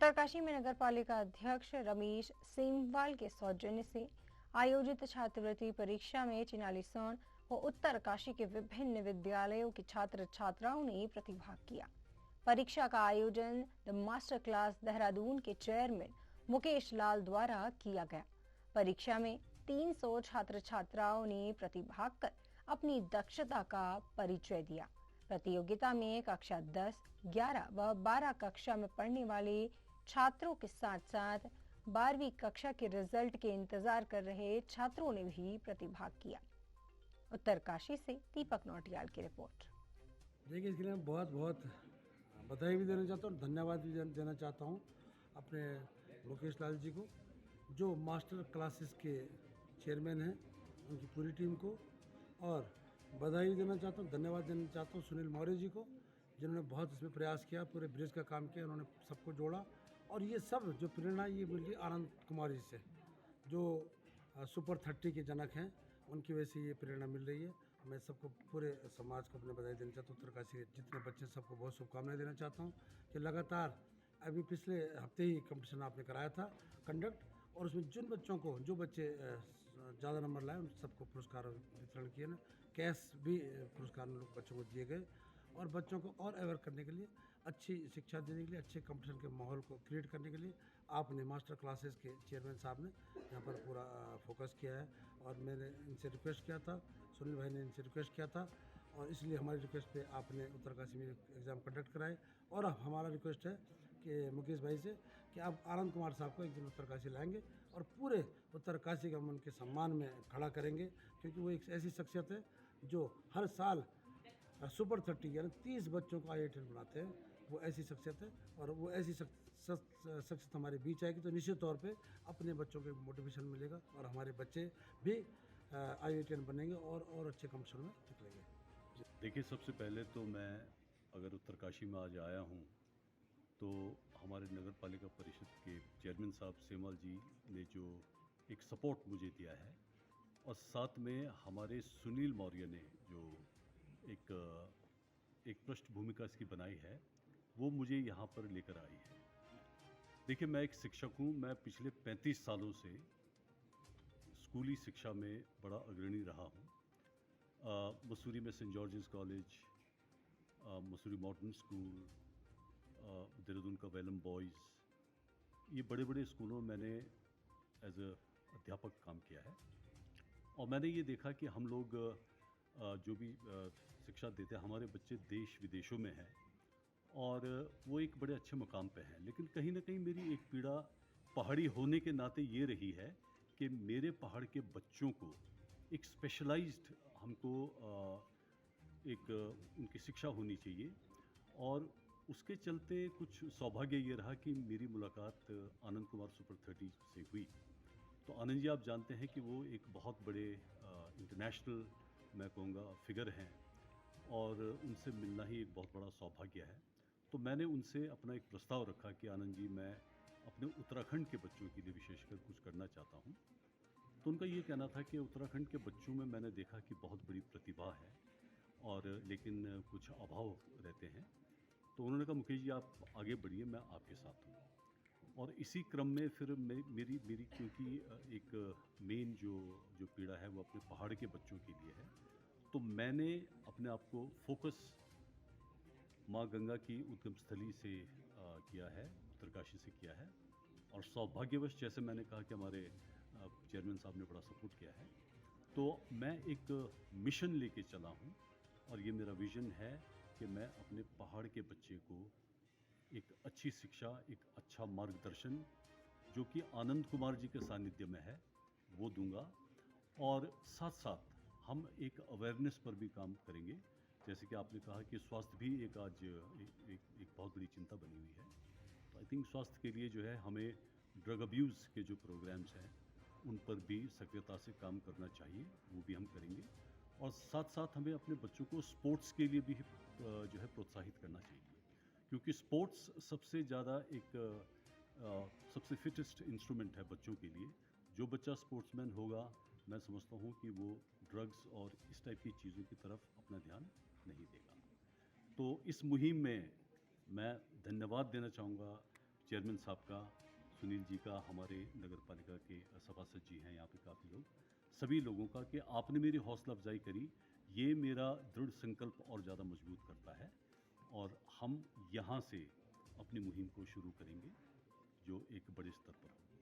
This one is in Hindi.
उत्तरकाशी में नगर पालिका अध्यक्ष रमेश सेमवाल के सौजन्य से आयोजित छात्रवृत्ति परीक्षा में चिनाली सोन व उत्तरकाशी के विभिन्न विद्यालयों के छात्र छात्राओं ने प्रतिभाग किया। परीक्षा का आयोजन द मास्टर क्लास देहरादून के चेयरमैन मुकेश लाल द्वारा किया गया। परीक्षा में 300 छात्र छात्राओं ने प्रतिभाग कर अपनी दक्षता का परिचय दिया। प्रतियोगिता में कक्षा 10, 11 व 12 कक्षा में पढ़ने वाले छात्रों के साथ साथ 12वीं कक्षा के रिजल्ट के इंतजार कर रहे छात्रों ने भी प्रतिभाग किया। उत्तरकाशी से दीपक नौटियाल की रिपोर्ट। देखिए, इसके लिए मैं बहुत बहुत बधाई भी देना चाहता हूँ, धन्यवाद भी देना चाहता हूँ अपने मुकेश लाल जी को, जो मास्टर क्लासेस के चेयरमैन हैं, उनकी पूरी टीम को, और बधाई देना चाहता हूँ, धन्यवाद देना चाहता हूँ सुनील मौर्य जी को, जिन्होंने बहुत इसमें प्रयास किया, पूरे ब्रिज का काम किया, उन्होंने सबको जोड़ा। और ये सब जो प्रेरणा ये मिली आनंद कुमार जी से, जो सुपर 30 के जनक हैं, उनकी वजह से ये प्रेरणा मिल रही है। मैं सबको, पूरे समाज को अपने बधाई देना चाहता हूँ। उत्तरकाशी के जितने बच्चे, सबको बहुत शुभकामनाएं देना चाहता हूँ कि लगातार अभी पिछले हफ्ते ही कंपटीशन आपने कराया था कंडक्ट, और उसमें जिन बच्चों को, जो बच्चे ज़्यादा नंबर लाए, उन सबको पुरस्कार वितरण किए ना, कैश भी पुरस्कार लोग बच्चों को दिए गए। और बच्चों को और अवेयर करने के लिए, अच्छी शिक्षा देने के लिए, अच्छे कंपटीशन के माहौल को क्रिएट करने के लिए आपने मास्टर क्लासेस के चेयरमैन साहब ने यहाँ पर पूरा फोकस किया है। और मैंने इनसे रिक्वेस्ट किया था, सुनील भाई ने इनसे रिक्वेस्ट किया था, और इसलिए हमारी रिक्वेस्ट पे आपने उत्तरकाशी में एग्ज़ाम कंडक्ट कराए। और अब हमारा रिक्वेस्ट है कि मुकेश भाई से कि आप आनंद कुमार साहब को एक दिन उत्तरकाशी लाएंगे और पूरे उत्तरकाशी का हम उनके सम्मान में खड़ा करेंगे, क्योंकि वो एक ऐसी शख्सियत है जो हर साल सुपर 30 यानी 30 बच्चों को IITian बनाते हैं। वो ऐसी शख्सियत है, और वो ऐसी शख्सियत हमारे बीच आएगी तो निश्चित तौर पे अपने बच्चों को मोटिवेशन मिलेगा, और हमारे बच्चे भी IITian बनेंगे और अच्छे कंपटीशन में निकलेंगे। देखिए, सबसे पहले तो मैं अगर उत्तरकाशी में आज आया हूँ तो हमारे नगर पालिका परिषद के चेयरमैन साहब सेमवाल जी ने जो एक सपोर्ट मुझे दिया है, और साथ में हमारे सुनील मौर्य ने जो एक पृष्ठभूमिका इसकी बनाई है, वो मुझे यहाँ पर लेकर आई है। देखिए, मैं एक शिक्षक हूँ। मैं पिछले 35 सालों से स्कूली शिक्षा में बड़ा अग्रणी रहा हूँ। मसूरी में Saint George's college, Mussoorie modern school, Dehradun का वेलम बॉयज़, ये बड़े बड़े स्कूलों में मैंने एज अ अध्यापक काम किया है। और मैंने ये देखा कि हम लोग जो भी शिक्षा देते हैं, हमारे बच्चे देश विदेशों में हैं और वो एक बड़े अच्छे मुकाम पे हैं। लेकिन कहीं ना कहीं मेरी एक पीड़ा पहाड़ी होने के नाते ये रही है कि मेरे पहाड़ के बच्चों को एक स्पेशलाइज्ड, हमको एक उनकी शिक्षा होनी चाहिए। और उसके चलते कुछ सौभाग्य ये रहा कि मेरी मुलाकात आनंद कुमार सुपर 30 से हुई। तो आनंद जी, आप जानते हैं कि वो एक बहुत बड़े इंटरनेशनल, मैं कहूँगा, फिगर हैं, और उनसे मिलना ही एक बहुत बड़ा सौभाग्य है। तो मैंने उनसे अपना एक प्रस्ताव रखा कि आनंद जी, मैं अपने उत्तराखंड के बच्चों के लिए विशेषकर कुछ करना चाहता हूँ। तो उनका ये कहना था कि उत्तराखंड के बच्चों में मैंने देखा कि बहुत बड़ी प्रतिभा है, और लेकिन कुछ अभाव रहते हैं। तो उन्होंने कहा, मुकेश जी, आप आगे बढ़िए, मैं आपके साथ हूँ। और इसी क्रम में फिर मेरी क्योंकि एक मेन जो पीड़ा है वो अपने पहाड़ के बच्चों के लिए है, तो मैंने अपने आप को फोकस माँ गंगा की उद्गम स्थली से किया है, उत्तरकाशी से किया है। और सौभाग्यवश, जैसे मैंने कहा कि हमारे चेयरमैन साहब ने बड़ा सपोर्ट किया है, तो मैं एक मिशन लेके चला हूँ, और ये मेरा विज़न है कि मैं अपने पहाड़ के बच्चे को एक अच्छी शिक्षा, एक अच्छा मार्गदर्शन, जो कि आनंद कुमार जी के सानिध्य में है, वो दूंगा। और साथ साथ हम एक अवेयरनेस पर भी काम करेंगे। जैसे कि आपने कहा कि स्वास्थ्य भी एक आज एक बहुत बड़ी चिंता बनी हुई है। तो आई थिंक स्वास्थ्य के लिए जो है, हमें ड्रग अब्यूज़ के जो प्रोग्राम्स हैं उन पर भी सक्रियता से काम करना चाहिए, वो भी हम करेंगे। और साथ साथ हमें अपने बच्चों को स्पोर्ट्स के लिए भी जो है प्रोत्साहित करना चाहिए, क्योंकि स्पोर्ट्स सबसे ज़्यादा सबसे फिटेस्ट इंस्ट्रूमेंट है बच्चों के लिए। जो बच्चा स्पोर्ट्समैन होगा, मैं समझता हूँ कि वो ड्रग्स और इस टाइप की चीज़ों की तरफ अपना ध्यान नहीं देगा। तो इस मुहिम में मैं धन्यवाद देना चाहूँगा चेयरमैन साहब का, सुनील जी का, हमारे नगर पालिका के सभासद जी हैं यहाँ पे काफ़ी लोग, सभी लोगों का कि आपने मेरी हौसला अफजाई करी, ये मेरा दृढ़ संकल्प और ज़्यादा मजबूत करता है और हम यहाँ से अपनी मुहिम को शुरू करेंगे जो एक बड़े स्तर पर हो।